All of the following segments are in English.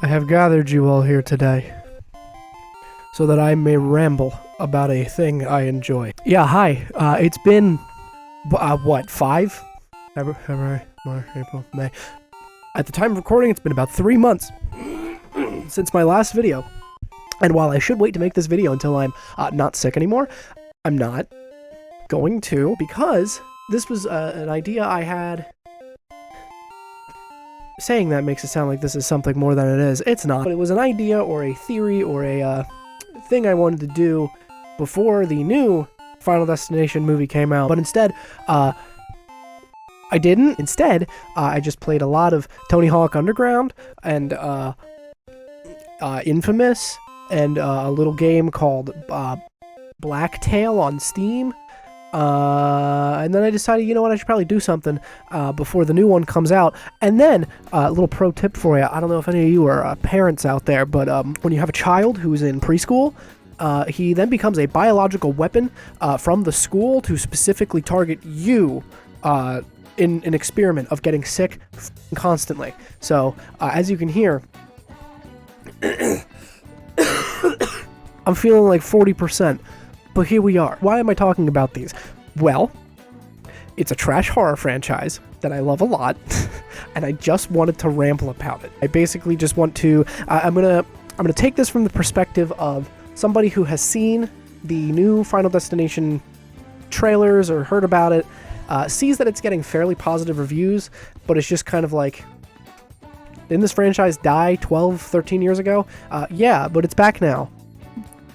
I have gathered you all here today so that I may ramble about a thing I enjoy. Yeah, hi. It's been, what, 5? February, March, April, May. At the time of recording, it's been about 3 months since my last video. And while I should wait to make this video until I'm not sick anymore, I'm not going to, because this was an idea I had. Saying that makes it sound like this is something more than it is. It's not. But it was an idea or a theory or a thing I wanted to do before the new Final Destination movie came out. But instead, I didn't. Instead, I just played a lot of Tony Hawk Underground and Infamous and a little game called Blacktail on Steam. And then I decided, you know what, I should probably do something before the new one comes out. And then, a little pro tip for you. I don't know if any of you are parents out there, but when you have a child who's in preschool, he then becomes a biological weapon from the school to specifically target you in an experiment of getting sick constantly. So, as you can hear, I'm feeling like 40%. But here we are. Why am I talking about these? Well, it's a trash horror franchise that I love a lot, and I just wanted to ramble about it. I basically just want to. I'm gonna take this from the perspective of somebody who has seen the new Final Destination trailers or heard about it, sees that it's getting fairly positive reviews, but it's just kind of like, didn't this franchise die 12, 13 years ago? Yeah, but it's back now.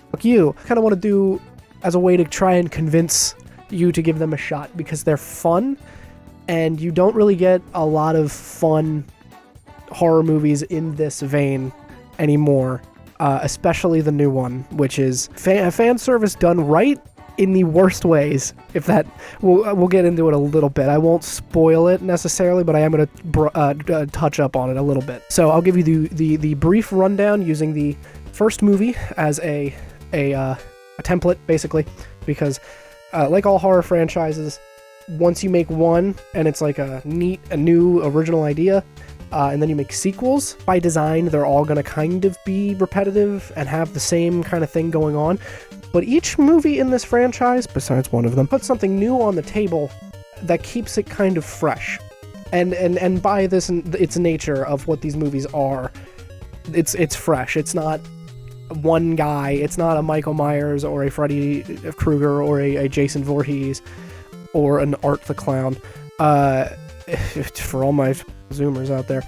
Fuck you. I kind of want to do as a way to try and convince you to give them a shot, because they're fun, and you don't really get a lot of fun horror movies in this vein anymore, especially the new one, which is fan service done right in the worst ways. If that, we'll get into it a little bit. I won't spoil it necessarily, but I am going to touch up on it a little bit. So I'll give you the brief rundown using the first movie as a template, basically, because like all horror franchises, once you make one and it's like a new original idea, and then you make sequels, by design they're all going to kind of be repetitive and have the same kind of thing going on. But each movie in this franchise, besides one of them, puts something new on the table that keeps it kind of fresh. And by this, its nature of what these movies are, it's fresh. It's not one guy. It's not a Michael Myers or a Freddy Krueger or a Jason Voorhees or an Art the Clown. For all my Zoomers out there,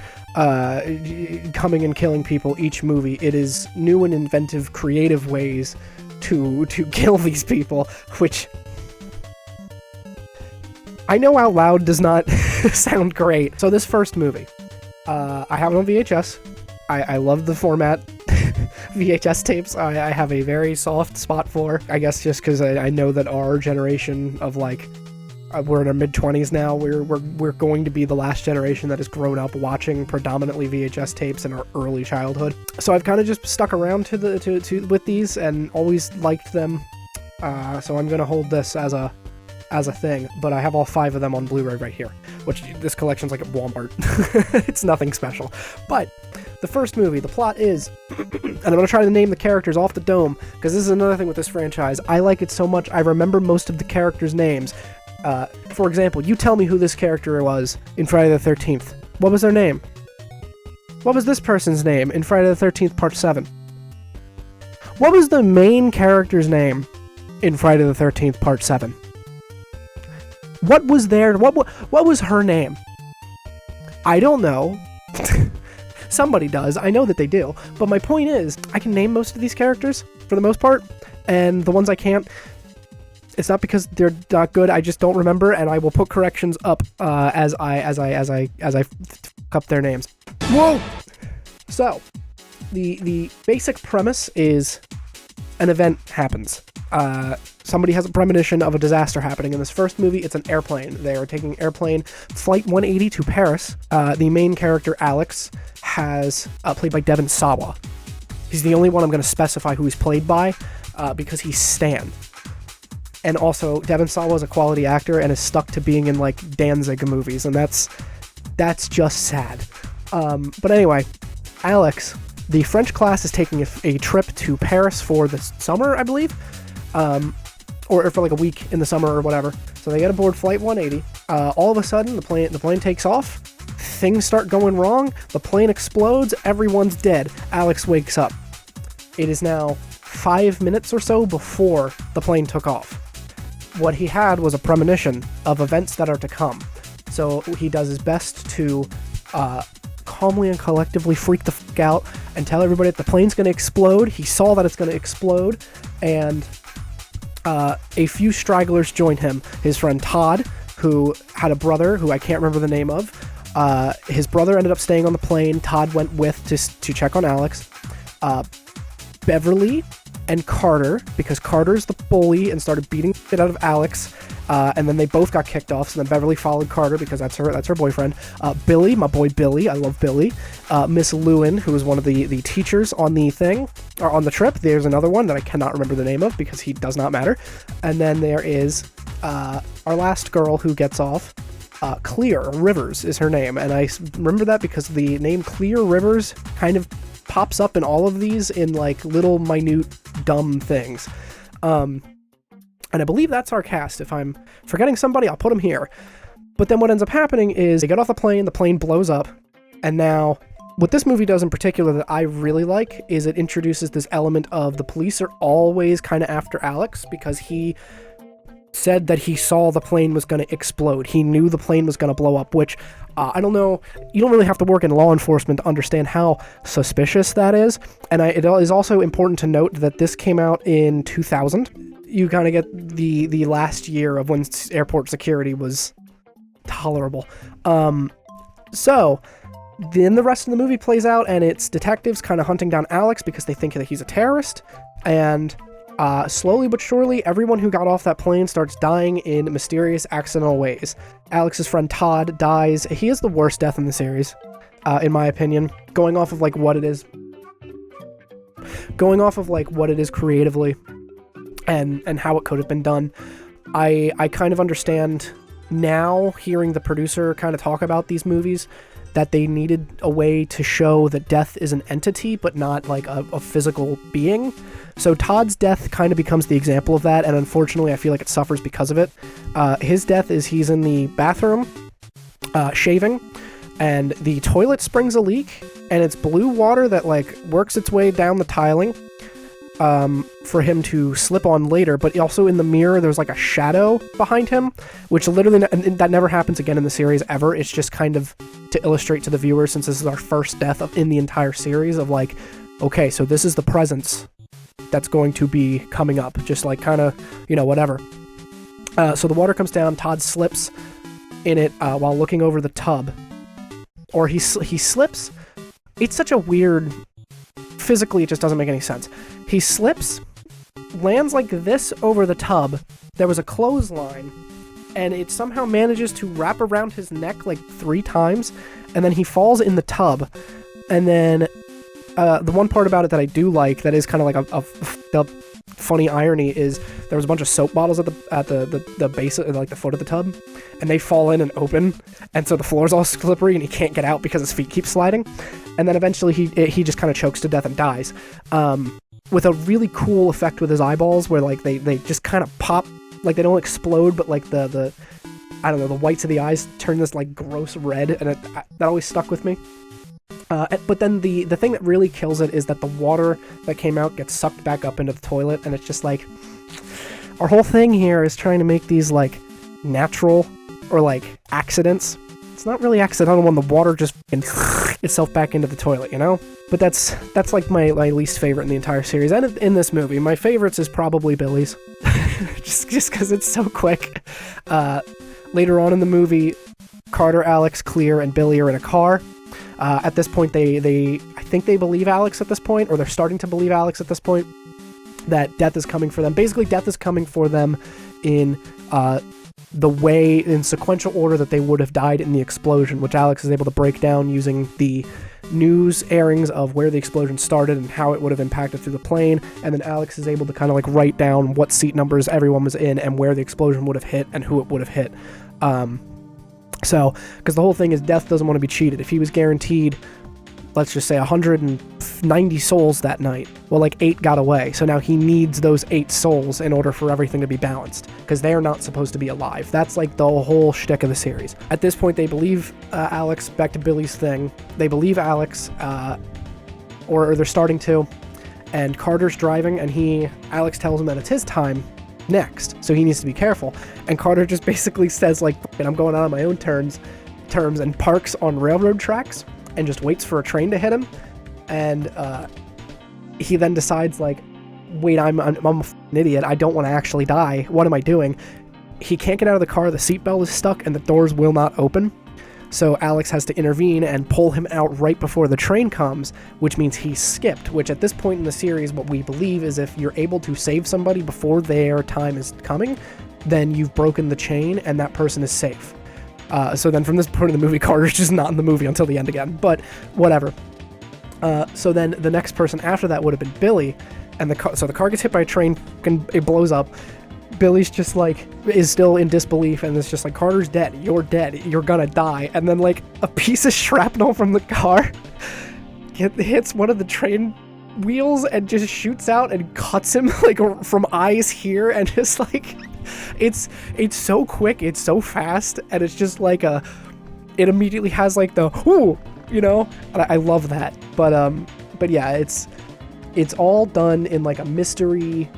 coming and killing people each movie, it is new and inventive, creative ways to kill these people, which I know out loud does not sound great. So this first movie, I have it on VHS. I love the format. VHS tapes I have a very soft spot for, I guess, just because I know that our generation of, like, we're in our mid-20s now, we're going to be the last generation that has grown up watching predominantly VHS tapes in our early childhood. So I've kind of just stuck around with these and always liked them. So I'm gonna hold this as a thing, but I have all 5 of them on Blu-ray right here, which this collection's like at Walmart. It's nothing special. But the first movie, the plot is, and I'm going to try to name the characters off the dome, because this is another thing with this franchise. I like it so much, I remember most of the characters' names. For example, you tell me who this character was in Friday the 13th. What was their name? What was this person's name in Friday the 13th Part 7? What was the main character's name in Friday the 13th Part 7? What was what was her name? I don't know. Somebody does. I know that they do. But my point is, I can name most of these characters for the most part, and the ones I can't, it's not because they're not good. I just don't remember, and I will put corrections up as I fuck up their names. Whoa. So, the basic premise is an event happens. Somebody has a premonition of a disaster happening. In this first movie, it's an airplane. They are taking airplane flight 180 to Paris. The main character, Alex, has played by Devon Sawa. He's the only one I'm going to specify who he's played by, because he's Stan. And also, Devon Sawa is a quality actor and is stuck to being in, like, Danzig movies, and that's just sad. But anyway, Alex The French class is taking a trip to Paris for the summer, I believe, or for like a week in the summer or whatever. So they get aboard Flight 180. All of a sudden, the plane takes off. Things start going wrong. The plane explodes. Everyone's dead. Alex wakes up. It is now 5 minutes or so before the plane took off. What he had was a premonition of events that are to come. So he does his best to calmly and collectively freak the fuck out and tell everybody that the plane's going to explode. He saw that it's going to explode, and a few stragglers joined him. His friend Todd, who had a brother who I can't remember the name of. His brother ended up staying on the plane. Todd went with to check on Alex. Beverly and Carter, because Carter's the bully and started beating shit out of Alex, and then they both got kicked off. So then Beverly followed Carter because that's her boyfriend. Billy, my boy Billy, I love Billy. Miss Lewin, who was one of the teachers on the thing, or on the trip. There's another one that I cannot remember the name of because he does not matter. And then there is our last girl who gets off. Clear Rivers is her name, and I remember that because the name Clear Rivers kind of pops up in all of these in like little minute dumb things. And I believe that's our cast. If I'm forgetting somebody, I'll put them here. But then what ends up happening is they get off the plane blows up, and now what this movie does in particular that I really like is it introduces this element of the police are always kind of after Alex because he said that he saw the plane was going to explode. He knew the plane was going to blow up, which I don't know. You don't really have to work in law enforcement to understand how suspicious that is. And it is also important to note that this came out in 2000. You kind of get the last year of when airport security was tolerable. So then the rest of the movie plays out, and it's detectives kind of hunting down Alex because they think that he's a terrorist. And slowly but surely, everyone who got off that plane starts dying in mysterious, accidental ways. Alex's friend Todd dies. He is the worst death in the series, in my opinion. Going off of what it is creatively, and how it could have been done. I kind of understand now, hearing the producer kind of talk about these movies, that they needed a way to show that death is an entity, but not like a physical being. So Todd's death kind of becomes the example of that, and unfortunately I feel like it suffers because of it. His death is he's in the bathroom, shaving, and the toilet springs a leak, and it's blue water that works its way down the tiling for him to slip on later, but also in the mirror there's a shadow behind him, which literally, and that never happens again in the series ever. It's just kind of to illustrate to the viewer, since this is our first death in the entire series, of okay, so this is the presence that's going to be coming up, just whatever. So the water comes down, Todd slips in it while looking over the tub, or he slips. It's such a weird, physically it just doesn't make any sense. He slips, lands like this over the tub. There was a clothesline, and it somehow manages to wrap around his neck 3 times, and then he falls in the tub. And then the one part about it that I do like, that is kind of a funny irony, is there was a bunch of soap bottles at the base of the foot of the tub, and they fall in and open, and so the floor's all slippery and he can't get out because his feet keep sliding. And then eventually he just kind of chokes to death and dies, with a really cool effect with his eyeballs where they just kind of pop, they don't explode, but the I don't know, the whites of the eyes turn this gross red, and that always stuck with me. But then the thing that really kills it is that the water that came out gets sucked back up into the toilet, and it's just our whole thing here is trying to make these natural or accidents. It's not really accidental when the water just itself back into the toilet, But that's my least favorite in the entire series, and in this movie. My favorites is probably Billy's, just because it's so quick. Later on in the movie, Carter, Alex, Clear, and Billy are in a car. At this point, I think they believe Alex at this point, or they're starting to believe Alex at this point, that death is coming for them. Basically, death is coming for them in the way, in sequential order that they would have died in the explosion, which Alex is able to break down using the news airings of where the explosion started and how it would have impacted through the plane. And then Alex is able to kind of write down what seat numbers everyone was in and where the explosion would have hit and who it would have hit. So, because the whole thing is death doesn't want to be cheated. If he was guaranteed let's just say 190 souls that night. Well, like 8 got away, so now he needs those 8 souls in order for everything to be balanced, because they're not supposed to be alive. That's like the whole shtick of the series. At this point, they believe Alex, back to Billy's thing, they believe Alex, or they're starting to, and Carter's driving, and Alex tells him that it's his time next, so he needs to be careful, and Carter just basically says, like, I'm going out on my own terms, and parks on railroad tracks, and just waits for a train to hit him, and he then decides, like, wait, I'm an idiot, I don't want to actually die, what am I doing? He can't get out of the car, the seatbelt is stuck, and the doors will not open, so Alex has to intervene and pull him out right before the train comes, which means he skipped, which at this point in the series, what we believe is if you're able to save somebody before their time is coming, then you've broken the chain, and that person is safe. So then from this point in the movie, Carter's just not in the movie until the end again, but whatever. So then the next person after that would have been Billy, and the car gets hit by a train, and it blows up. Billy's just like, is still in disbelief, and it's just like, Carter's dead, you're gonna die, and then like a piece of shrapnel from the car hits one of the train wheels and just shoots out and cuts him like from eyes here, and just like, it's so quick, it's so fast, and it's just like it immediately has like the whoo, you know, and I love that. But yeah, it's all done in like a mystery.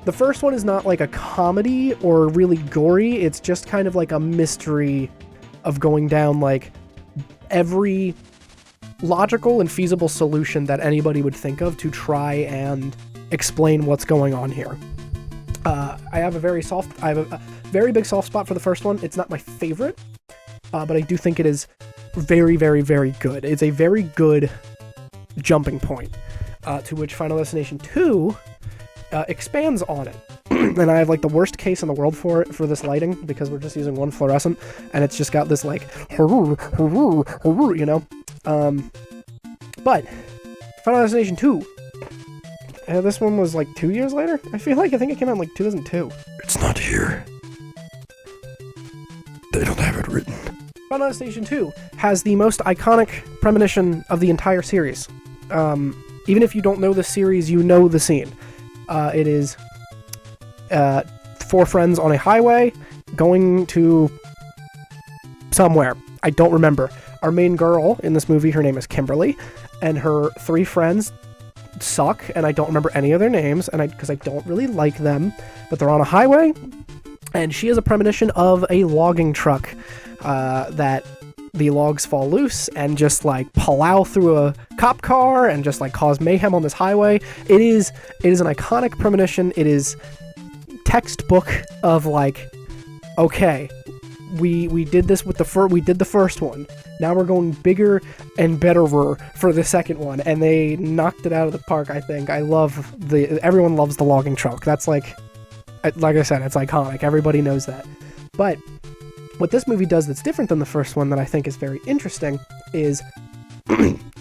The first one is not like a comedy or really gory, it's just kind of like a mystery of going down like every logical and feasible solution that anybody would think of to try and explain what's going on here. I have a very big soft spot for the first one. It's not my favorite, but I do think it is very, very, very good. It's a very good jumping point, to which Final Destination 2 expands on it. And I have like the worst case in the world for this lighting, because we're just using one fluorescent, and it's just got this like, you know? But Final Destination 2, this one was like 2 years later, I think it came out in like 2002. It's not here. They don't have it written. Final Destination 2 has the most iconic premonition of the entire series. Even if you don't know the series, you know the scene. It is 4 friends on a highway going to somewhere. I don't remember. Our main girl in this movie, her name is Kimberly, and her 3 friends suck, and I don't remember any of their names, and because I don't really like them, but they're on a highway, and she has a premonition of a logging truck that the logs fall loose and just like plow through a cop car and just like cause mayhem on this highway. It is an iconic premonition. It is textbook of like, okay, we did this with we did the first one. Now we're going bigger and better for the second one, and they knocked it out of the park. I think everyone loves the logging truck. That's like I said, it's iconic. Everybody knows that. But what this movie does that's different than the first one that I think is very interesting is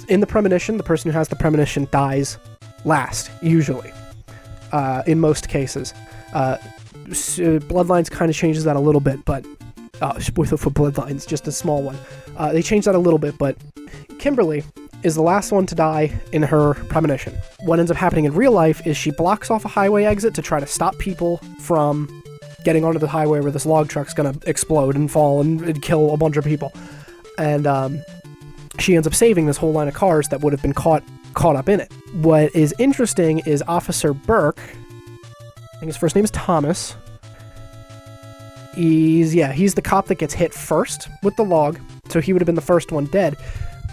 in the premonition, the person who has the premonition dies last, usually, in most cases. Bloodlines kind of changes that a little bit, but for Bloodlines, just a small one. They changed that a little bit, but Kimberly is the last one to die in her premonition. What ends up happening in real life is she blocks off a highway exit to try to stop people from getting onto the highway where this log truck's gonna explode and fall and kill a bunch of people. And she ends up saving this whole line of cars that would have been caught up in it. What is interesting is Officer Burke, I think his first name is Thomas. He's the cop that gets hit first with the log, so he would have been the first one dead.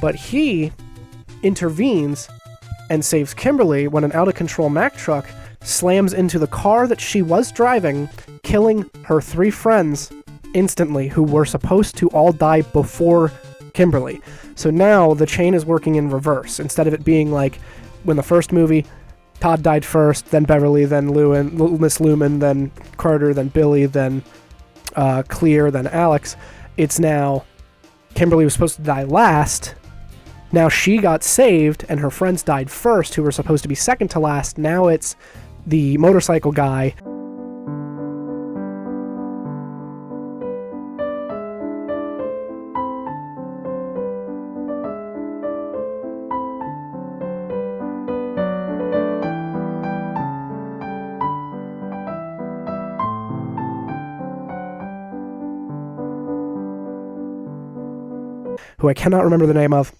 But he intervenes and saves Kimberly when an out-of-control Mack truck slams into the car that she was driving, killing her 3 friends instantly, who were supposed to all die before Kimberly. So now the chain is working in reverse. Instead of it being like when the first movie, Todd died first, then Beverly, then Miss Lumen, then Carter, then Billy, then Clear, then Alex. It's now Kimberly was supposed to die last. Now she got saved, and her friends died first, who were supposed to be second to last. Now it's the motorcycle guy. who I cannot remember the name of.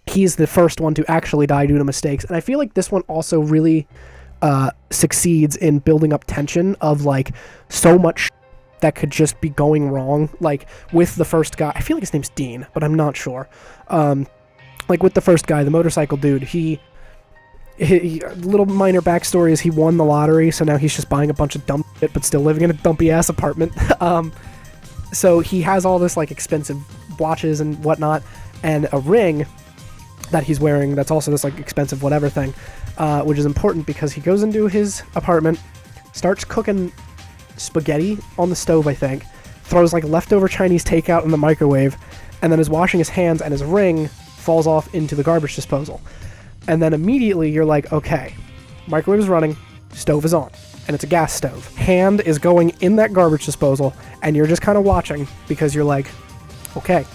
He's the first one to actually die due to mistakes. And I feel like this one also really succeeds in building up tension of like so much that could just be going wrong. Like with the first guy, I feel like his name's Dean, but I'm not sure. Like with the first guy, the motorcycle dude, he little minor backstory is he won the lottery, so now he's just buying a bunch of dumb shit, but still living in a dumpy ass apartment. So he has all this like expensive watches and whatnot, and a ring that he's wearing that's also this like expensive whatever thing, which is important because he goes into his apartment, starts cooking spaghetti on the stove, I think, throws like leftover Chinese takeout in the microwave, and then is washing his hands, and his ring falls off into the garbage disposal. And then immediately you're like, okay, microwave is running, stove is on, and it's a gas stove. Hand is going in that garbage disposal, and you're just kind of watching because you're like, okay,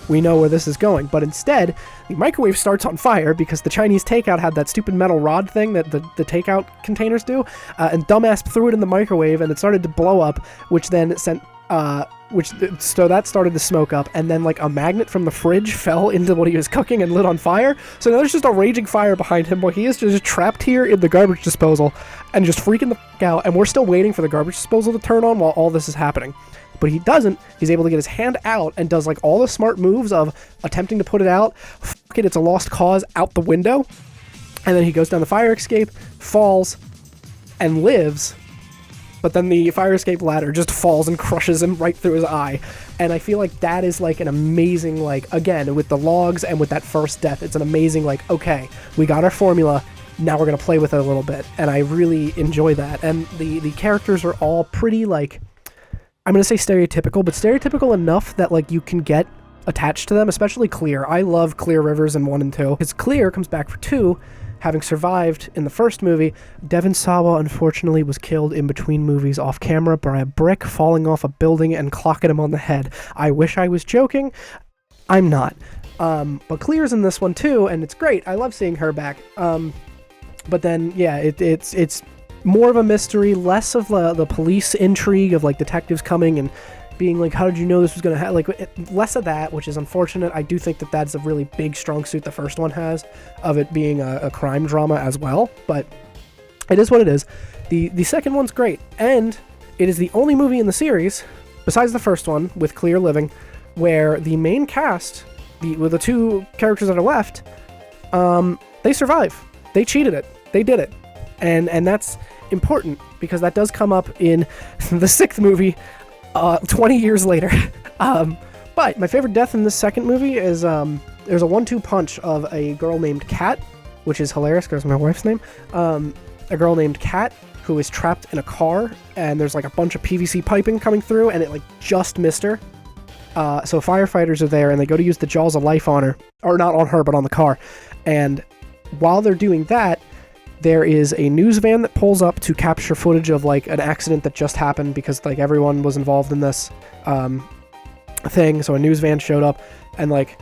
we know where this is going. But instead, the microwave starts on fire because the Chinese takeout had that stupid metal rod thing that the takeout containers do, and dumbass threw it in the microwave, and it started to blow up, which then sent so that started to smoke up, and then like a magnet from the fridge fell into what he was cooking and lit on fire. So now there's just a raging fire behind him while he is just trapped here in the garbage disposal and just freaking the fuck out, and we're still waiting for the garbage disposal to turn on while all this is happening. But he doesn't. He's able to get his hand out and does like all the smart moves of attempting to put it out. Fuck it, it's a lost cause, out the window. And then he goes down the fire escape, falls, and lives. But then the fire escape ladder just falls and crushes him right through his eye. And I feel like that is like an amazing, like, again, with the logs and with that first death, it's an amazing, like, okay, we got our formula, now we're going to play with it a little bit. And I really enjoy that. And the characters are all pretty, like, I'm going to say stereotypical, but stereotypical enough that, like, you can get attached to them, especially Clear. I love Clear Rivers in 1 and 2. Because Clear comes back for 2, having survived in the first movie. Devon Sawa, unfortunately, was killed in between movies off camera by a brick falling off a building and clocking him on the head. I wish I was joking. I'm not. But Clear's in this one too, and it's great. I love seeing her back. But then, yeah, it's more of a mystery, less of the police intrigue of like detectives coming and being like, how did you know this was going to happen? Like, less of that, which is unfortunate. I do think that that's a really big strong suit the first one has, of it being a crime drama as well, but it is what it is. The second one's great, and it is the only movie in the series, besides the first one, with Clear living, where the main cast, with the 2 characters that are left, they survive. They cheated it. They did it. And that's important, because that does come up in the 6th movie, 20 years later. But my favorite death in this second movie is there's a 1-2 punch of a girl named Kat, which is hilarious because my wife's name. A girl named Kat who is trapped in a car, and there's like a bunch of PVC piping coming through, and it like just missed her. So firefighters are there, and they go to use the jaws of life on her, or not on her, but on the car. And while they're doing that, there is a news van that pulls up to capture footage of like an accident that just happened, because like everyone was involved in this thing. So a news van showed up, and like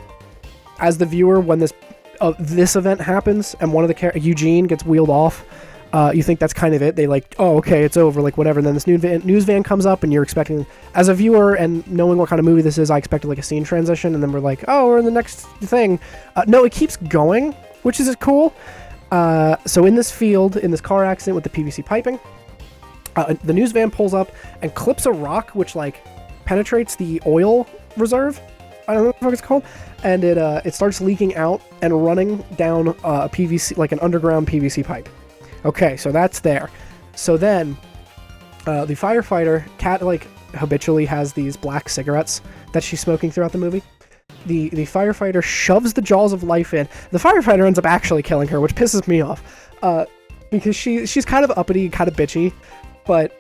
as the viewer, when this event happens and one of the Eugene gets wheeled off, you think that's kind of it. They like, oh, okay, it's over, like whatever. And then this news van comes up, and you're expecting, as a viewer and knowing what kind of movie this is, I expected like a scene transition, and then we're like, oh, we're in the next thing. No, it keeps going, which is cool. So in this field, in this car accident with the PVC piping, the news van pulls up and clips a rock, which like penetrates the oil reserve. I don't know what it's called, and it starts leaking out and running down a PVC, like an underground PVC pipe. Okay, so that's there. So then, the firefighter, Kat, like habitually has these black cigarettes that she's smoking throughout the movie. The firefighter shoves the jaws of life in. The firefighter ends up actually killing her, which pisses me off, because she's kind of uppity, kind of bitchy, but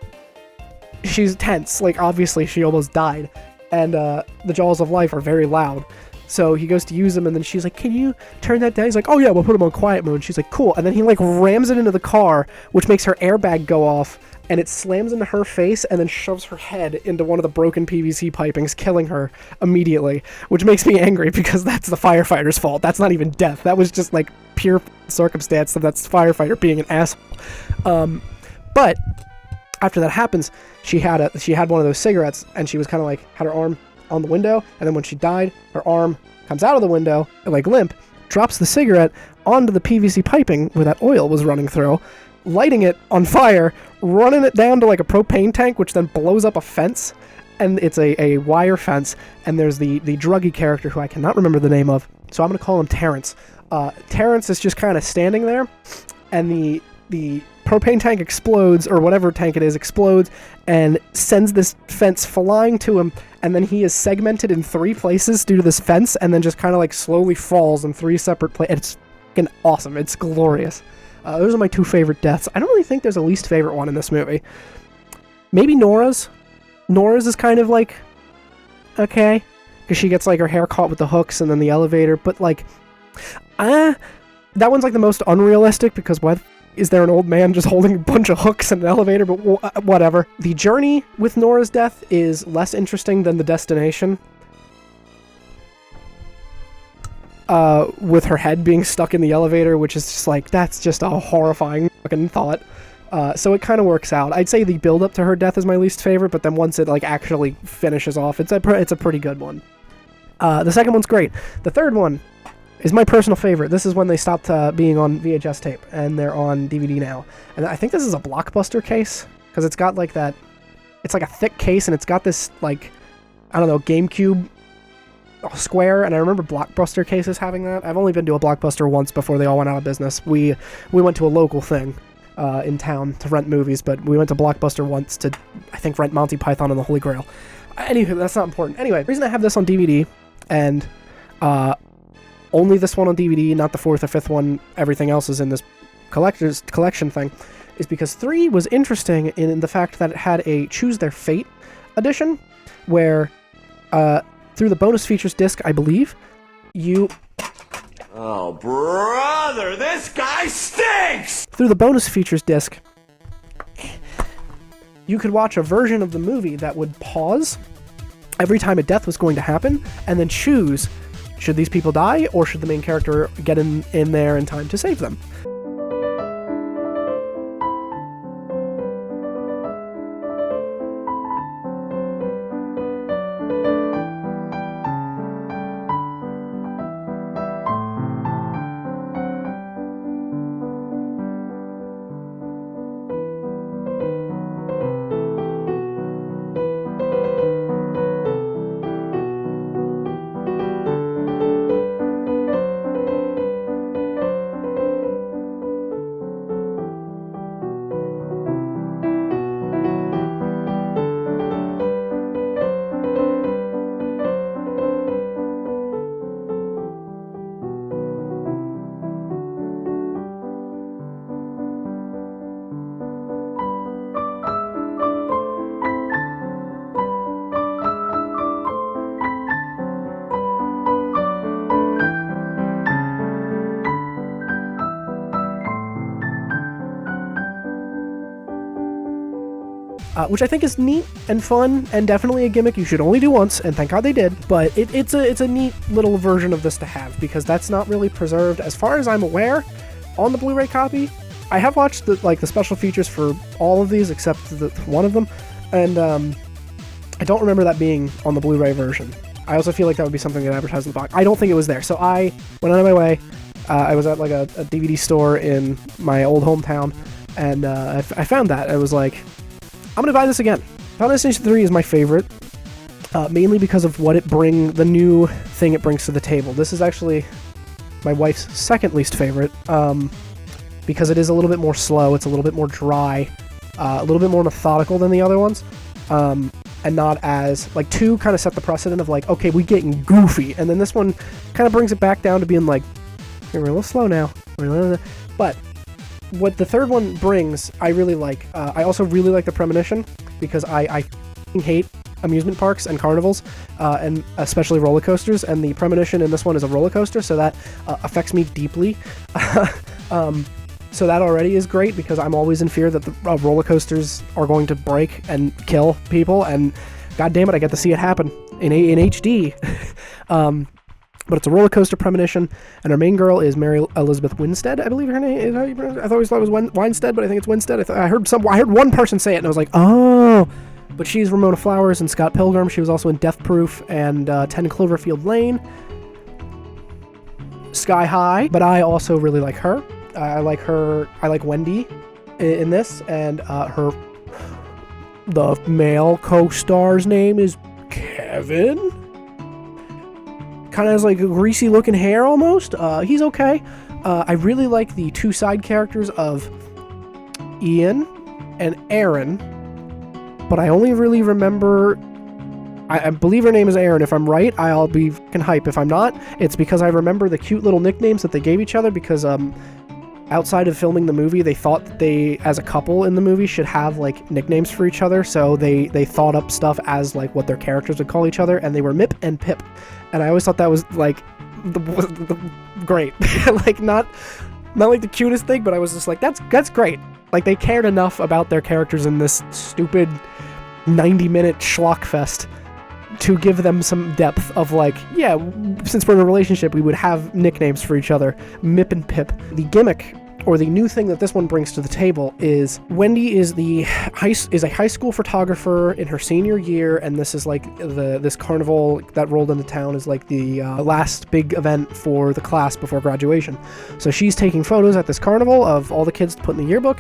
she's tense. Like, obviously, she almost died, and the jaws of life are very loud. So he goes to use them, and then she's like, can you turn that down? He's like, oh yeah, we'll put him on quiet mode. She's like, cool. And then he like rams it into the car, which makes her airbag go off, and it slams into her face and then shoves her head into one of the broken PVC pipings, killing her immediately, which makes me angry because that's the firefighter's fault. That's not even death. That was just like pure circumstance that that's the firefighter being an asshole. But after that happens, she had one of those cigarettes, and she was kind of like, had her arm on the window, and then when she died, her arm comes out of the window, like limp, drops the cigarette onto the PVC piping where that oil was running through, lighting it on fire, running it down to like a propane tank, which then blows up a fence, and it's a wire fence, and there's the druggy character who I cannot remember the name of, so I'm going to call him Terrence. Terrence is just kind of standing there, and the propane tank explodes, or whatever tank it is explodes, and sends this fence flying to him, and then he is segmented in 3 places due to this fence, and then just kind of like slowly falls in 3 separate places. It's fucking awesome. It's glorious. Those are my 2 favorite deaths. I don't really think there's a least favorite one in this movie. Maybe Nora's. Nora's is kind of like, okay, because she gets like her hair caught with the hooks and then the elevator, but like, that one's like the most unrealistic, because what is there an old man just holding a bunch of hooks in an elevator? But whatever. The journey with Nora's death is less interesting than the destination. With her head being stuck in the elevator, which is just like, that's just a horrifying fucking thought. So it kind of works out. I'd say the build up to her death is my least favorite, but then once it like actually finishes off, it's a pretty good one. The second one's great. The third one is my personal favorite. This is when they stopped being on VHS tape, and they're on DVD now. And I think this is a Blockbuster case, because it's got like that, it's like a thick case, and it's got this like, I don't know, GameCube square, and I remember Blockbuster cases having that. I've only been to a Blockbuster once before they all went out of business. We went to a local thing in town to rent movies, but we went to Blockbuster once to, I think, rent Monty Python and the Holy Grail. Anywho, that's not important. Anyway, the reason I have this on DVD, and only this one on DVD, not the 4th or 5th one, everything else is in this collection thing, is because 3 was interesting in the fact that it had a Choose Their Fate edition, where through the bonus features disc, I believe, you... Oh, brother, this guy stinks! Through the bonus features disc, you could watch a version of the movie that would pause every time a death was going to happen, and then choose, should these people die, or should the main character get in there in time to save them? Which I think is neat and fun, and definitely a gimmick you should only do once, and thank God they did. But it's a neat little version of this to have, because that's not really preserved, as far as I'm aware, on the Blu-ray copy. I have watched the special features for all of these except one of them, and I don't remember that being on the Blu-ray version. I also feel like that would be something that advertised in the box. I don't think it was there, so I went out of my way. I was at like a DVD store in my old hometown, and I found that. I was like, I'm going to buy this again. Final Destination 3 is my favorite, mainly because of the new thing it brings to the table. This is actually my wife's second least favorite, because it is a little bit more slow, it's a little bit more dry, a little bit more methodical than the other ones, and not as, 2 kind of set the precedent of okay, we're getting goofy, and then this one kind of brings it back down to being we're a little slow now, but what the third one brings, I really like. I also really like the Premonition, because I hate amusement parks and carnivals, and especially roller coasters, and the Premonition in this one is a roller coaster, so that affects me deeply. So that already is great, because I'm always in fear that the roller coasters are going to break and kill people, and god damn it, I get to see it happen in HD. But it's a roller coaster Premonition, and our main girl is Mary Elizabeth Winstead, I believe her name is. I always thought it was Winstead, but I think it's Winstead. I heard one person say it, and I was like, oh, But she's Ramona Flowers in Scott Pilgrim. She was also in Death Proof and 10 Cloverfield Lane. Sky High, but I also really like her. I like Wendy in this, and the male co-star's name is Kevin. Kind of has like a greasy looking hair almost. He's okay. I really like the two side characters of Ian and Aaron, but I only really remember, I believe her name is Aaron. If I'm right, I'll be fucking hype. If I'm not, it's because I remember the cute little nicknames that they gave each other, because outside of filming the movie, they thought that they, as a couple in the movie, should have like nicknames for each other, so they thought up stuff as like what their characters would call each other, and they were Mip and Pip, and I always thought that was like the great. Like not like the cutest thing, but I was just like, that's great. Like they cared enough about their characters in this stupid 90-minute schlockfest to give them some depth of like, yeah, since we're in a relationship, we would have nicknames for each other, Mip and Pip. The gimmick, or the new thing that this one brings to the table, is Wendy is a high school photographer in her senior year, and this is like this carnival that rolled into town is like the last big event for the class before graduation. So she's taking photos at this carnival of all the kids to put in the yearbook,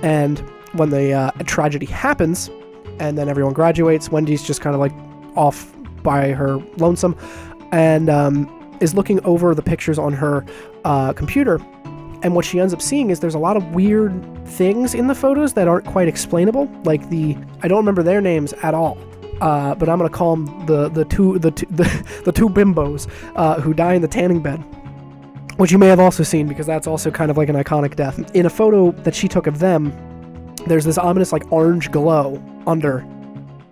and when the tragedy happens, and then everyone graduates, Wendy's just kind of like off by her lonesome, and is looking over the pictures on her computer, and what she ends up seeing is there's a lot of weird things in the photos that aren't quite explainable, like I don't remember their names at all, but I'm gonna call them the two bimbos who die in the tanning bed, which you may have also seen because that's also kind of like an iconic death. In a photo that she took of them, there's this ominous like orange glow under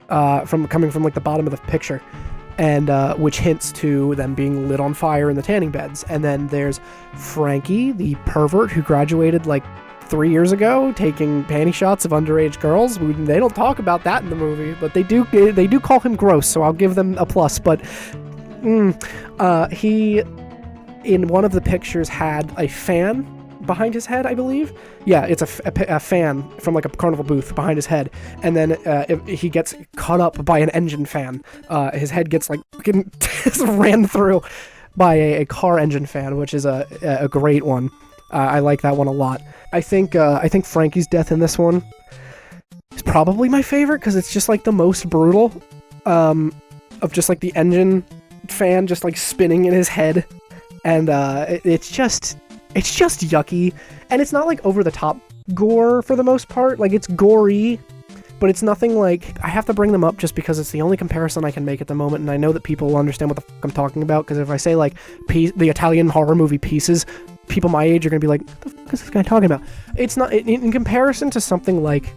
coming from like the bottom of the picture, and which hints to them being lit on fire in the tanning beds. And then there's Frankie, the pervert who graduated like 3 years ago, taking panty shots of underage girls. They don't talk about that in the movie, but they do call him gross, so I'll give them a plus. But he, in one of the pictures, had a fan behind his head, I believe. Yeah, it's a fan from like a carnival booth behind his head, and then he gets cut up by an engine fan. His head gets like fucking ran through by a car engine fan, which is a great one. I like that one a lot. I think Frankie's death in this one is probably my favorite because it's just like the most brutal, of just like the engine fan just like spinning in his head, and it's just yucky, and it's not like over the top gore for the most part. Like it's gory, but it's nothing like, I have to bring them up just because it's the only comparison I can make at the moment, and I know that people will understand what the fuck I'm talking about, because if I say like the Italian horror movie Pieces, people my age are gonna be like, what the fuck is this guy talking about? It's not in comparison to something like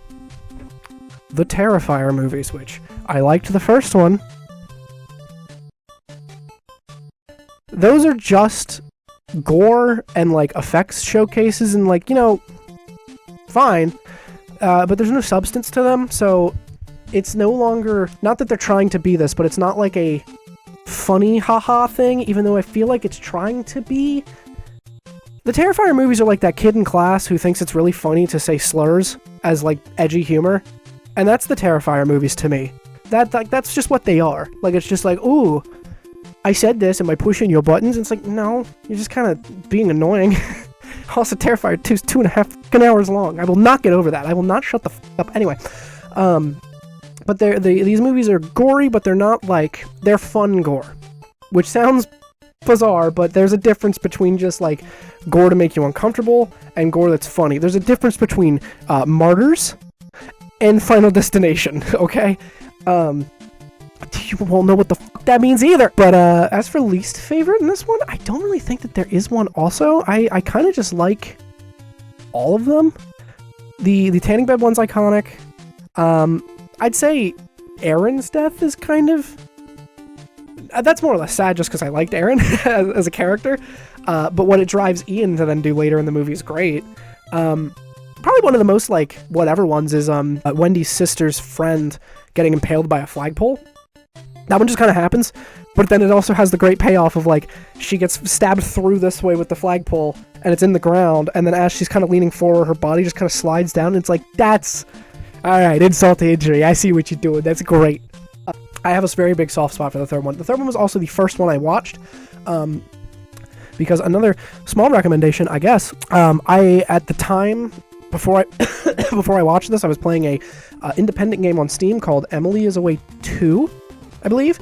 the Terrifier movies, which I liked the first one. Those are just gore and like effects showcases, and like, you know, fine, but there's no substance to them, so it's no longer, not that they're trying to be this, but it's not like a funny haha thing, even though I feel like it's trying to be. The Terrifier movies are like that kid in class who thinks it's really funny to say slurs as like edgy humor, and that's the Terrifier movies to me. That's just what they are. Like, it's just like, ooh, I said this, am I pushing your buttons? And it's like, no, you're just kind of being annoying. Also, Terrifier 2 is 2.5 hours long. I will not get over that. I will not shut the f*** up. Anyway, but these movies are gory, but they're not like, they're fun gore, which sounds bizarre, but there's a difference between just like gore to make you uncomfortable and gore that's funny. There's a difference between Martyrs and Final Destination, okay? You won't know what the fuck that means either. But as for least favorite in this one, I don't really think that there is one also. I kind of just like all of them. The tanning bed one's iconic. I'd say Aaron's death is kind of... that's more or less sad just because I liked Aaron as a character. But what it drives Ian to then do later in the movie is great. Probably one of the most like whatever ones is Wendy's sister's friend getting impaled by a flagpole. That one just kind of happens, but then it also has the great payoff of like she gets stabbed through this way with the flagpole and it's in the ground, and then as she's kind of leaning forward, her body just kind of slides down, and it's like, that's All right, insult to injury. I see what you're doing. That's great. I have a very big soft spot for the third one. The third one was also the first one I watched. Because another small recommendation, I guess. I at the time before I watched this, I was playing a independent game on Steam called Emily is Away 2, I believe,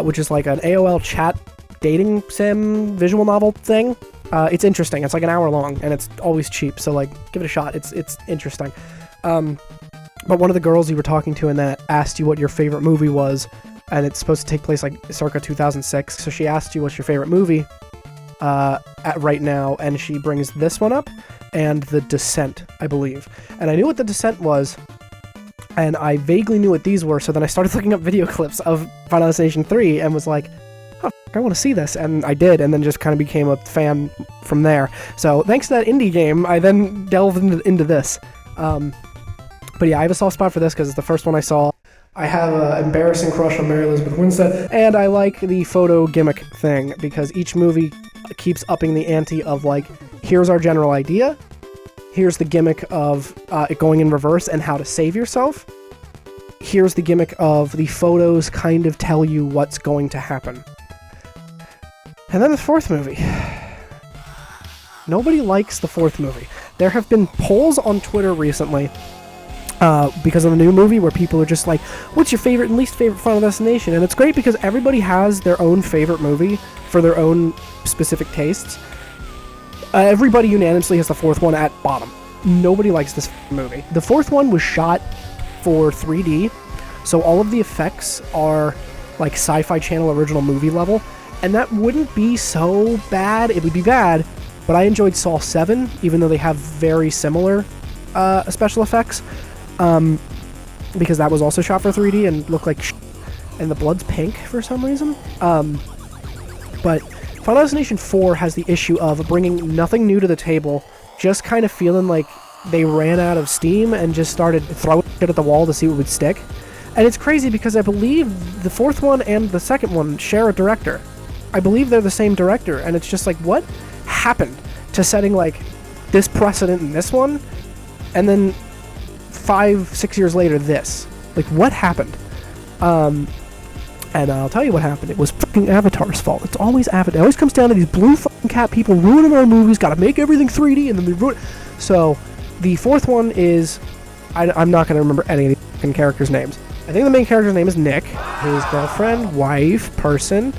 which is like an AOL chat dating sim visual novel thing. It's interesting. It's like an hour long, and it's always cheap. So like, give it a shot. It's interesting. But one of the girls you were talking to in that asked you what your favorite movie was, and it's supposed to take place like circa 2006. So she asked you what's your favorite movie at right now, and she brings this one up and The Descent, I believe. And I knew what The Descent was, and I vaguely knew what these were. So then I started looking up video clips of Final Destination 3 and was like, oh, I want to see this, and I did, and then just kind of became a fan from there. So thanks to that indie game, I then delved into this. But yeah, I have a soft spot for this because it's the first one I saw. I have an embarrassing crush on Mary Elizabeth Winstead, and I like the photo gimmick thing because each movie keeps upping the ante of like, here's our general idea, here's the gimmick of it going in reverse and how to save yourself, here's the gimmick of the photos kind of tell you what's going to happen. And then the fourth movie. Nobody likes the fourth movie. There have been polls on Twitter recently because of the new movie where people are just like, what's your favorite and least favorite Final Destination? And it's great because everybody has their own favorite movie for their own specific tastes. Everybody unanimously has the fourth one at bottom. Nobody likes this movie. The fourth one was shot for 3D, so all of the effects are like Sci-Fi Channel original movie level, and that wouldn't be so bad. It would be bad, but I enjoyed Saw 7, even though they have very similar special effects. Because that was also shot for 3D and looked like and the blood's pink for some reason. But Final Destination 4 has the issue of bringing nothing new to the table, just kind of feeling like they ran out of steam and just started throwing shit at the wall to see what would stick. And it's crazy because I believe the fourth one and the second one share a director. I believe they're the same director, and it's just like, what happened to setting like this precedent in this one, and then 5-6 years later this? Like, what happened? And I'll tell you what happened. It was fucking Avatar's fault. It's always Avatar. It always comes down to these blue fucking cat people ruining our movies, gotta make everything 3D, and then they ruin. So, the fourth one is, I'm not gonna remember any of the fucking characters' names. I think the main character's name is Nick. His girlfriend, wife, person,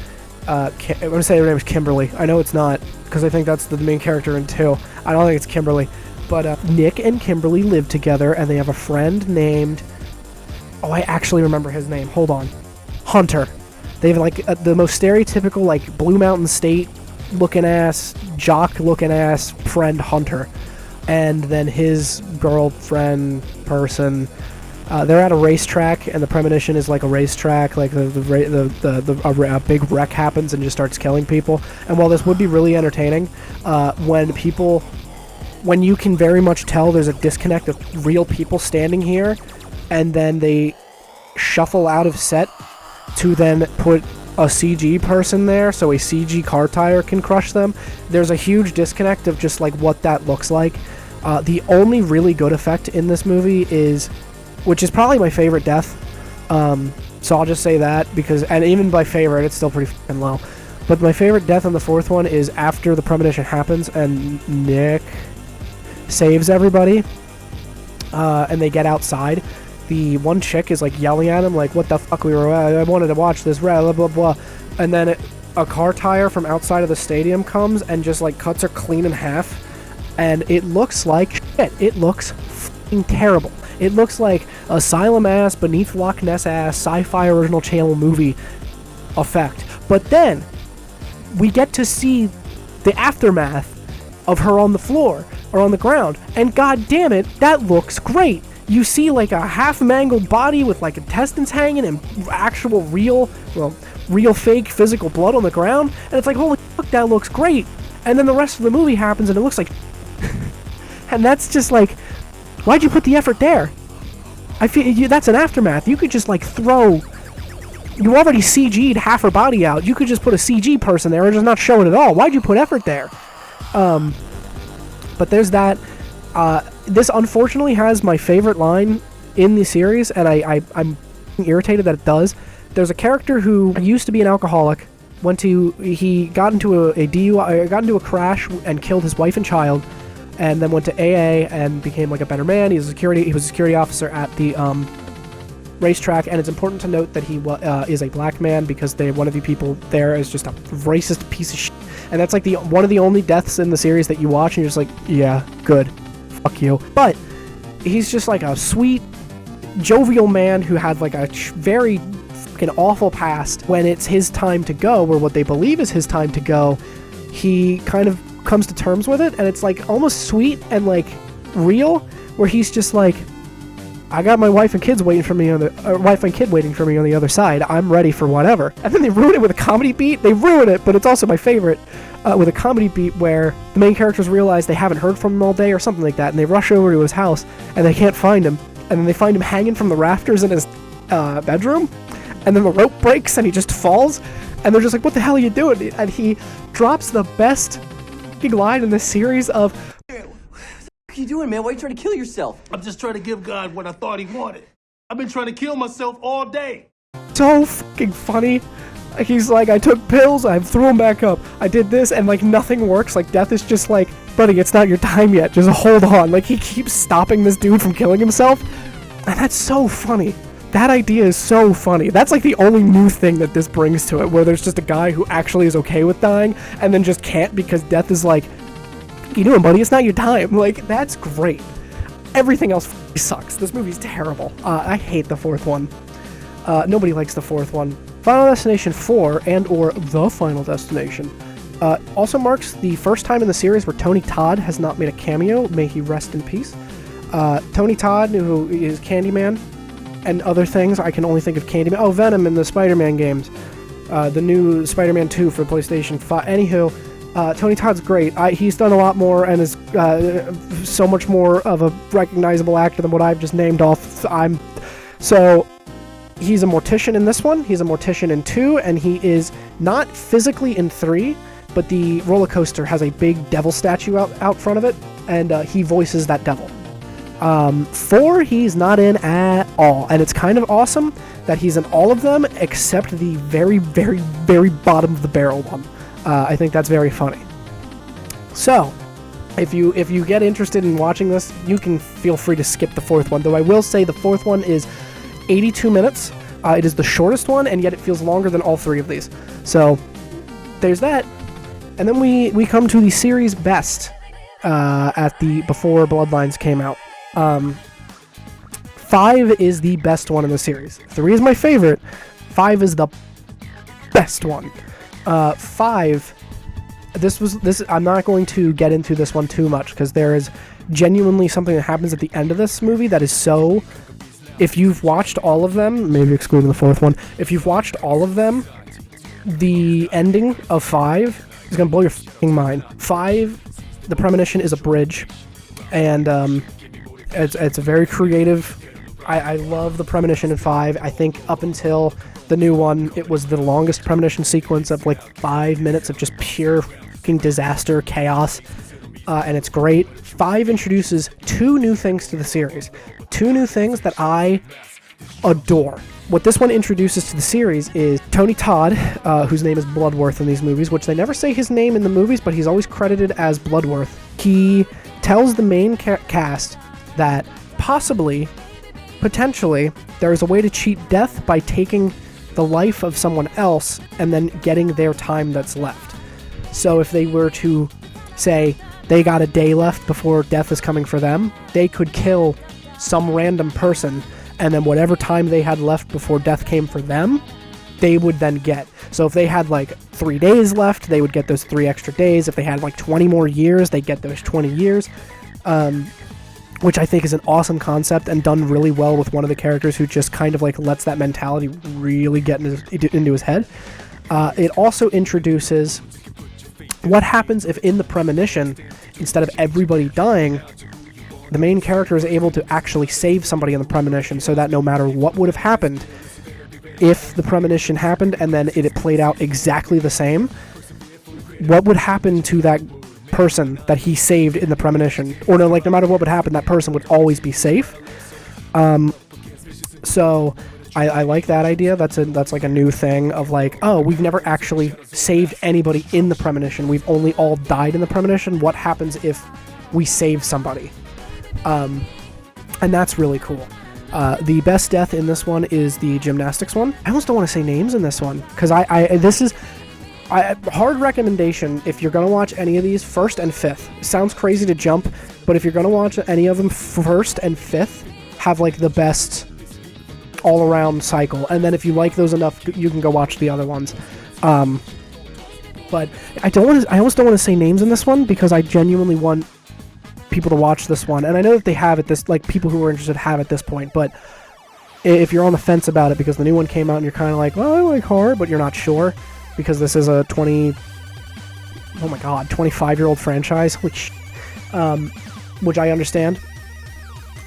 I'm gonna say her name is Kimberly. I know it's not, because I think that's the main character in 2. I don't think it's Kimberly. But Nick and Kimberly live together, and they have a friend named... Oh, I actually remember his name. Hold on. Hunter. They have like the most stereotypical like Blue Mountain State looking ass, jock looking ass friend Hunter, and then his girlfriend person. They're at a racetrack, and the premonition is like a racetrack. Like a big wreck happens and just starts killing people. And while this would be really entertaining, when you can very much tell there's a disconnect of real people standing here, and then they shuffle out of set to then put a CG person there so a CG car tire can crush them. There's a huge disconnect of just like what that looks like. The only really good effect in this movie is, which is probably my favorite death, so I'll just say that because, and even by favorite, it's still pretty fucking low. But my favorite death in the fourth one is after the premonition happens and Nick saves everybody, and they get outside. The one chick is like yelling at him like, what the fuck, I wanted to watch this, blah blah blah, and then a car tire from outside of the stadium comes and just like cuts her clean in half, and it looks like shit. It looks fucking terrible. It looks like Asylum ass, Beneath Loch Ness ass, Sci-Fi original channel movie effect. But then we get to see the aftermath of her on the floor or on the ground, and god damn it, that looks great. You see like a half-mangled body with like intestines hanging and actual real fake physical blood on the ground, and it's like, holy fuck, that looks great. And then the rest of the movie happens and it looks like and that's just like, why'd you put the effort there? I feel that's an aftermath. You could just like throw, you already CG'd half her body out, you could just put a CG person there and just not show it at all. Why'd you put effort there? But there's that. This unfortunately has my favorite line in the series, and I'm irritated that it does. There's a character who used to be an alcoholic, he got into a DUI, got into a crash and killed his wife and child, and then went to AA and became like a better man. He was a security officer at the racetrack, and it's important to note that he is a black man, because one of the people there is just a racist piece of shit. And that's like one of the only deaths in the series that you watch, and you're just like, yeah, good, fuck you. But he's just like a sweet, jovial man who had like a very fucking awful past. When it's his time to go, or what they believe is his time to go, he kind of comes to terms with it, and it's like almost sweet and like real, where he's just like, I got my wife and kid waiting for me on the other side. I'm ready for whatever. And then they ruin it with a comedy beat. They ruin it, but it's also my favorite, with a comedy beat where the main characters realize they haven't heard from him all day or something like that, and they rush over to his house and they can't find him, and then they find him hanging from the rafters in his bedroom, and then the rope breaks and he just falls, and they're just like, what the hell are you doing? And he drops the best line in this series of, What are you doing, man? Why are you trying to kill yourself? I'm just trying to give God what I thought he wanted. I've been trying to kill myself all day. so fucking funny. He's like, I took pills, I threw them back up, I did this, and like nothing works. Like death is just like, buddy, it's not your time yet, just hold on. Like he keeps stopping this dude from killing himself, and that's so funny. That idea is so funny. That's like the only new thing that this brings to it, where there's just a guy who actually is okay with dying and then just can't, because death is like, what are you doing, buddy? It's not your time. Like, that's great. Everything else sucks. This movie's terrible. I hate the fourth one. Nobody likes the fourth one. Final Destination 4 and or The Final Destination also marks the first time in the series where Tony Todd has not made a cameo. May he rest in peace. Tony Todd, who is Candyman and other things. I can only think of Candyman. Oh, Venom in the Spider-Man games. The new Spider-Man 2 for PlayStation 5. Anywho, Tony Todd's great. He's done a lot more and is so much more of a recognizable actor than what I've just named off. So he's a mortician in this one. He's a mortician in 2, and he is not physically in 3, but the roller coaster has a big devil statue out front of it, and he voices that devil. 4, he's not in at all, and it's kind of awesome that he's in all of them except the very, very, very bottom of the barrel one. I think that's very funny. So, if you get interested in watching this, you can feel free to skip the fourth one, though I will say the fourth one is 82 minutes. It is the shortest one, and yet it feels longer than all 3 of these. So, there's that. And then we come to the series best before Bloodlines came out. 5 is the best one in the series. 3 is my favorite. 5 is the best one. 5, I'm not going to get into this one too much, because there is genuinely something that happens at the end of this movie that is so, if you've watched all of them, maybe excluding the fourth one, if you've watched all of them, the ending of 5 is going to blow your fucking mind. 5, the premonition is a bridge, and it's a very creative. I love the premonition in 5. I think up until the new one, it was the longest premonition sequence of like 5 minutes of just pure fucking disaster, chaos, and it's great. 5 introduces 2 new things to the series. 2 new things that I adore. What this one introduces to the series is Tony Todd, whose name is Bloodworth in these movies, which they never say his name in the movies, but he's always credited as Bloodworth. He tells the main cast that potentially, there is a way to cheat death by taking the life of someone else and then getting their time that's left. So if they were to say they got a day left before death is coming for them, they could kill some random person, and then whatever time they had left before death came for them, they would then get. So if they had like 3 days left, they would get those 3 extra days. If they had like 20 more years, they'd get those 20 years. Which I think is an awesome concept and done really well with one of the characters who just kind of like lets that mentality really get into his head. It also introduces what happens if in the premonition, instead of everybody dying, the main character is able to actually save somebody in the premonition, so that no matter what would have happened, if the premonition happened and then it played out exactly the same, what would happen to that person that he saved in the premonition? Or no matter what would happen, that person would always be safe. So I like that idea. That's like a new thing of like, oh, we've never actually saved anybody in the premonition. We've only all died in the premonition. What happens if we save somebody? And that's really cool. The best death in this one is the gymnastics one. I almost don't want to say names in this one because this is hard recommendation. If you're gonna watch any of these, first and fifth. Sounds crazy to jump, but if you're gonna watch any of them, first and fifth have like the best all-around cycle, and then if you like those enough, you can go watch the other ones. But I almost don't want to say names in this one because I genuinely want people to watch this one, and I know that they have it, this like people who are interested have at this point, but if you're on the fence about it because the new one came out and you're kind of like, well, I like horror, but you're not sure because this is a 25-year-old franchise, which I understand.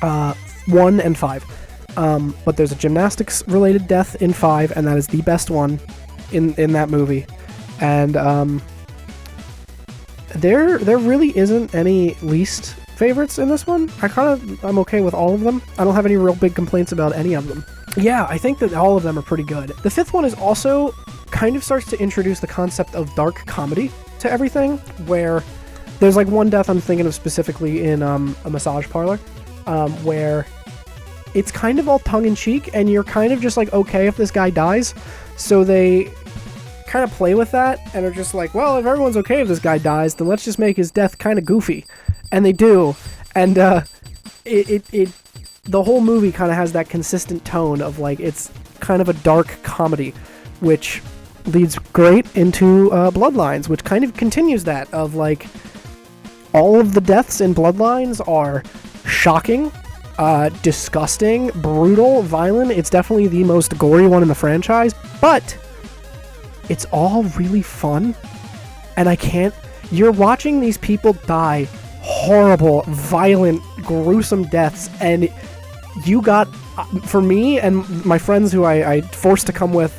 1 and 5. But there's a gymnastics related death in 5, and that is the best one in that movie. And there really isn't any least favorites in this one. I'm okay with all of them. I don't have any real big complaints about any of them. Yeah, I think that all of them are pretty good. The 5th one is also kind of starts to introduce the concept of dark comedy to everything, where there's like one death I'm thinking of specifically in a massage parlor, where it's kind of all tongue-in-cheek, and you're kind of just like, okay, if this guy dies. So they kind of play with that, and are just like, well, if everyone's okay if this guy dies, then let's just make his death kind of goofy. And they do. And the whole movie kind of has that consistent tone of like, it's kind of a dark comedy, which leads great into Bloodlines, which kind of continues that of like, all of the deaths in Bloodlines are shocking, disgusting, brutal, violent. It's definitely the most gory one in the franchise, but it's all really fun. And you're watching these people die horrible, violent, gruesome deaths, and you got, for me and my friends who I forced to come with,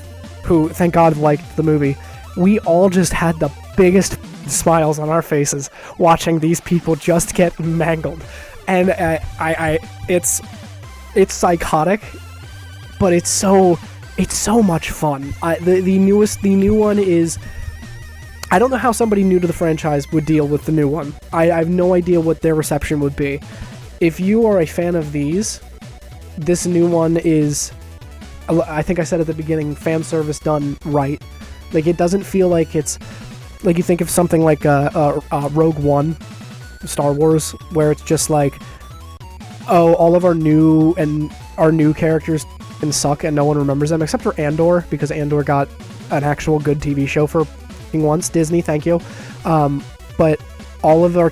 who thank God liked the movie, we all just had the biggest smiles on our faces watching these people just get mangled. And it's psychotic, but it's so much fun. The new one is, I don't know how somebody new to the franchise would deal with the new one. I have no idea what their reception would be. If you are a fan of these, this new one is, I think I said at the beginning, fan service done right. Like, it doesn't feel like it's, like you think of something like Rogue One, Star Wars, where it's just like, oh, all of our new characters can suck and no one remembers them except for Andor, because Andor got an actual good TV show for once. Disney, thank you. But all of our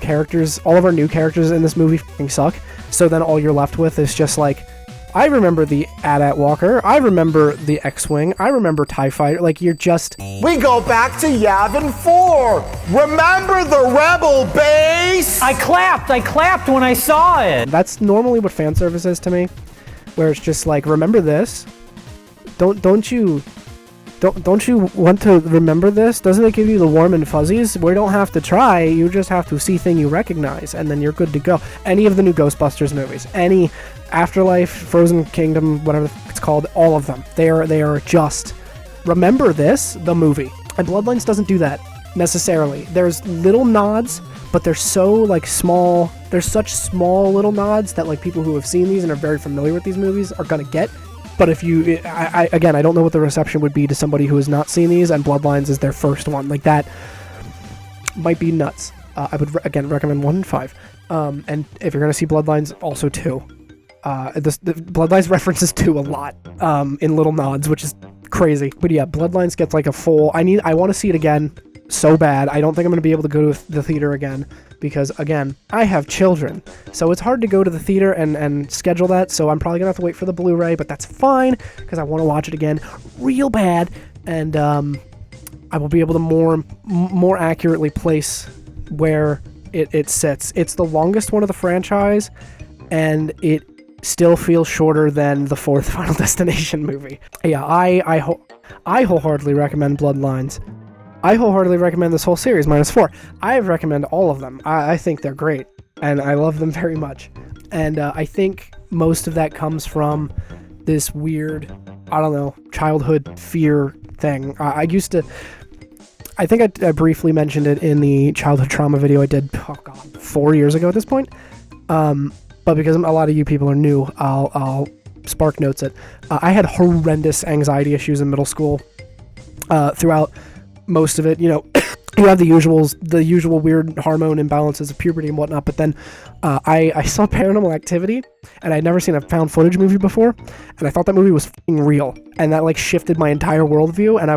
new characters in this movie suck. So then all you're left with is just like, I remember the AT-AT Walker, I remember the X-Wing, I remember TIE Fighter. Like, you're just... We go back to Yavin 4. Remember the Rebel base? I clapped when I saw it. That's normally what fan service is to me, where it's just like, remember this? Don't you want to remember this? Doesn't it give you the warm and fuzzies? We don't have to try, you just have to see thing you recognize, and then you're good to go. Any of the new Ghostbusters movies, any Afterlife, Frozen Kingdom, whatever it's called, all of them. They are just, remember this, the movie. And Bloodlines doesn't do that, necessarily. There's little nods, but they're so, like, small. There's such small little nods that, like, people who have seen these and are very familiar with these movies are gonna get. But if you, I don't know what the reception would be to somebody who has not seen these, and Bloodlines is their first one. Like, that might be nuts. I would, again, recommend 1 and 5. And if you're gonna see Bloodlines, also 2. The Bloodlines references 2 a lot, in little nods, which is crazy. But yeah, Bloodlines gets like a full, I want to see it again so bad. I don't think I'm going to be able to go to the theater again, because again, I have children, so it's hard to go to the theater and schedule that, so I'm probably going to have to wait for the Blu-ray, but that's fine, because I want to watch it again real bad, and I will be able to more accurately place where it sits. It's the longest one of the franchise, and it still feels shorter than the 4th Final Destination movie. Yeah, I wholeheartedly recommend Bloodlines. I wholeheartedly recommend this whole series, -4. I recommend all of them. I think they're great, and I love them very much. And I think most of that comes from this weird, I don't know, childhood fear thing. I think I briefly mentioned it in the childhood trauma video I did, 4 years ago at this point. But because a lot of you people are new, I'll spark notes it. I had horrendous anxiety issues in middle school. Throughout most of it, you have the usual weird hormone imbalances of puberty and whatnot. But then I saw Paranormal Activity, and I'd never seen a found footage movie before, and I thought that movie was f***ing real, and that like shifted my entire worldview. And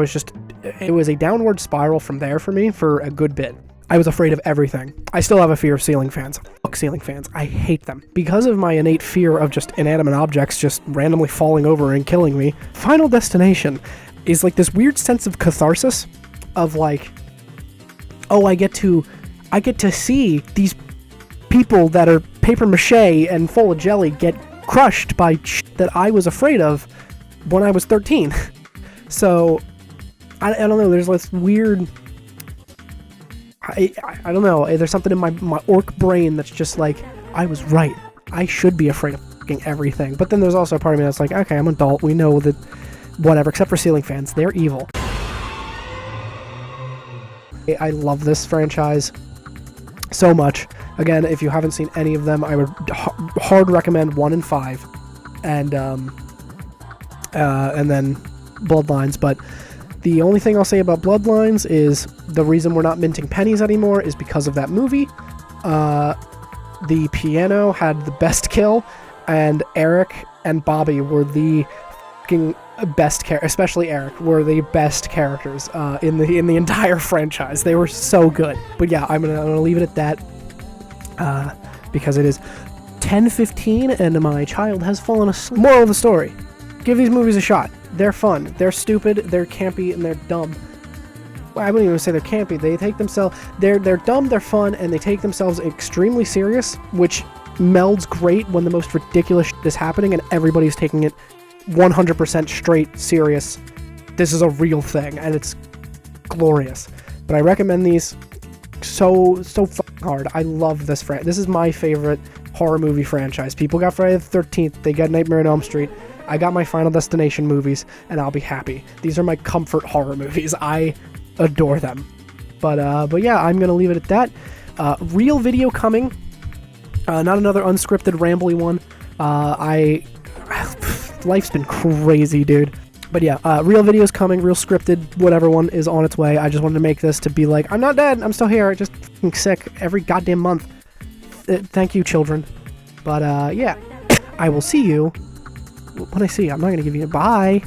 it was a downward spiral from there for me for a good bit. I was afraid of everything. I still have a fear of ceiling fans. Fuck ceiling fans. I hate them. Because of my innate fear of just inanimate objects just randomly falling over and killing me, Final Destination is like this weird sense of catharsis of like, oh, I get to see these people that are paper mache and full of jelly get crushed by shit that I was afraid of when I was 13. So, I don't know, there's this weird... I don't know, there's something in my orc brain that's just like, I was right. I should be afraid of fucking everything. But then there's also a part of me that's like, okay, I'm an adult. We know that whatever, except for ceiling fans. They're evil. I love this franchise so much. Again, if you haven't seen any of them, I would hard recommend 1 and 5. And then Bloodlines. But the only thing I'll say about Bloodlines is the reason we're not minting pennies anymore is because of that movie. The piano had the best kill, and Eric and Bobby were the fucking best especially Eric, were the best characters in the entire franchise. They were so good. But yeah, I'm gonna leave it at that because it is 10:15 and my child has fallen asleep. Moral of the story: give these movies a shot. They're fun. They're stupid. They're campy, and they're dumb. Well, I wouldn't even say they're campy. They take themselves. They're dumb. They're fun, and they take themselves extremely serious, which melds great when the most ridiculous shit is happening and everybody's taking it 100% straight serious. This is a real thing, and it's glorious. But I recommend these so fucking hard. I love this franchise. This is my favorite horror movie franchise. People got Friday the 13th. They got Nightmare on Elm Street. I got my Final Destination movies, and I'll be happy. These are my comfort horror movies. I adore them. But yeah, I'm gonna leave it at that. Real video coming. Not another unscripted, rambly one. Life's been crazy, dude. But yeah, real videos coming, real scripted, whatever one is on its way. I just wanted to make this to be like, I'm not dead, I'm still here, just f***ing sick every goddamn month. Thank you, children. But yeah, I will see you when I see you. I'm not gonna give you a bye.